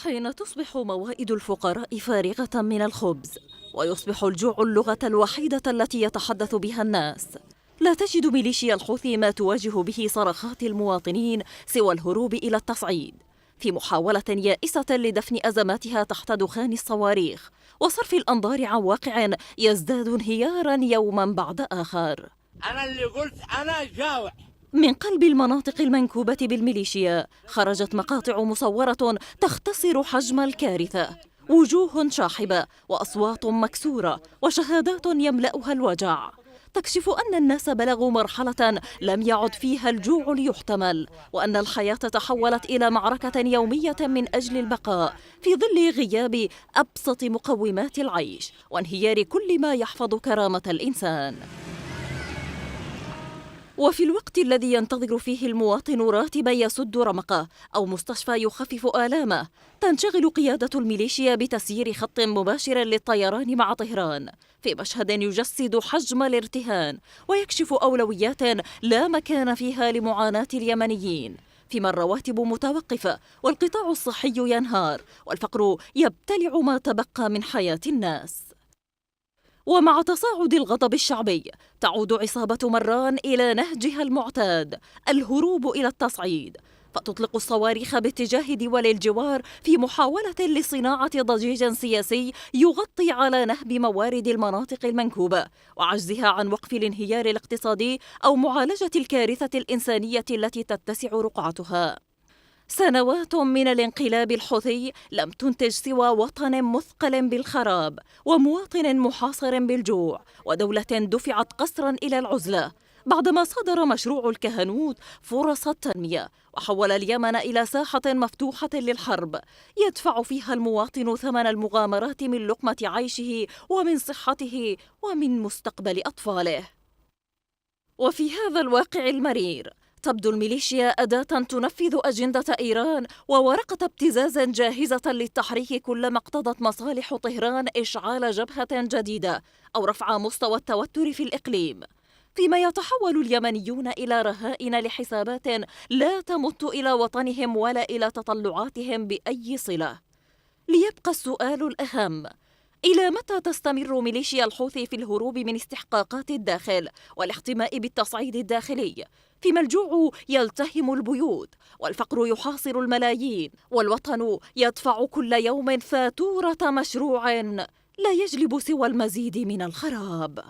حين تصبح موائد الفقراء فارغة من الخبز ويصبح الجوع اللغة الوحيدة التي يتحدث بها الناس، لا تجد ميليشيا الحوثي ما تواجه به صرخات المواطنين سوى الهروب إلى التصعيد، في محاولة يائسة لدفن أزماتها تحت دخان الصواريخ وصرف الأنظار عن واقع يزداد انهيارا يوما بعد آخر. أنا اللي قلت أنا جاوع. من قلب المناطق المنكوبة بالميليشيا خرجت مقاطع مصورة تختصر حجم الكارثة، وجوه شاحبة وأصوات مكسورة وشهادات يملأها الوجع تكشف أن الناس بلغوا مرحلة لم يعد فيها الجوع ليحتمل، وأن الحياة تحولت إلى معركة يومية من أجل البقاء في ظل غياب أبسط مقومات العيش وانهيار كل ما يحفظ كرامة الإنسان. وفي الوقت الذي ينتظر فيه المواطن راتبا يسد رمقه أو مستشفى يخفف آلامه، تنشغل قيادة الميليشيا بتسيير خط مباشر للطيران مع طهران في مشهد يجسد حجم الارتهان ويكشف أولويات لا مكان فيها لمعاناة اليمنيين، فيما الرواتب متوقفة والقطاع الصحي ينهار والفقر يبتلع ما تبقى من حياة الناس. ومع تصاعد الغضب الشعبي تعود عصابة مران إلى نهجها المعتاد، الهروب إلى التصعيد، فتطلق الصواريخ باتجاه دول الجوار في محاولة لصناعة ضجيج سياسي يغطي على نهب موارد المناطق المنكوبة وعجزها عن وقف الانهيار الاقتصادي أو معالجة الكارثة الإنسانية التي تتسع رقعتها. سنوات من الانقلاب الحوثي لم تنتج سوى وطن مثقل بالخراب ومواطن محاصر بالجوع ودولة دفعت قسرا إلى العزلة، بعدما صدر مشروع الكهنوت فرص التنمية وحول اليمن إلى ساحة مفتوحة للحرب يدفع فيها المواطن ثمن المغامرات من لقمة عيشه ومن صحته ومن مستقبل أطفاله. وفي هذا الواقع المرير تبدو الميليشيا أداة تنفذ أجندة إيران وورقة ابتزاز جاهزة للتحريك كلما اقتضت مصالح طهران إشعال جبهة جديدة أو رفع مستوى التوتر في الإقليم، فيما يتحول اليمنيون إلى رهائن لحسابات لا تمت إلى وطنهم ولا إلى تطلعاتهم بأي صلة. ليبقى السؤال الأهم: إلى متى تستمر ميليشيا الحوثي في الهروب من استحقاقات الداخل والاحتماء بالتصعيد الداخلي، فيما الجوع يلتهم البيوت والفقر يحاصر الملايين والوطن يدفع كل يوم فاتورة مشروع لا يجلب سوى المزيد من الخراب؟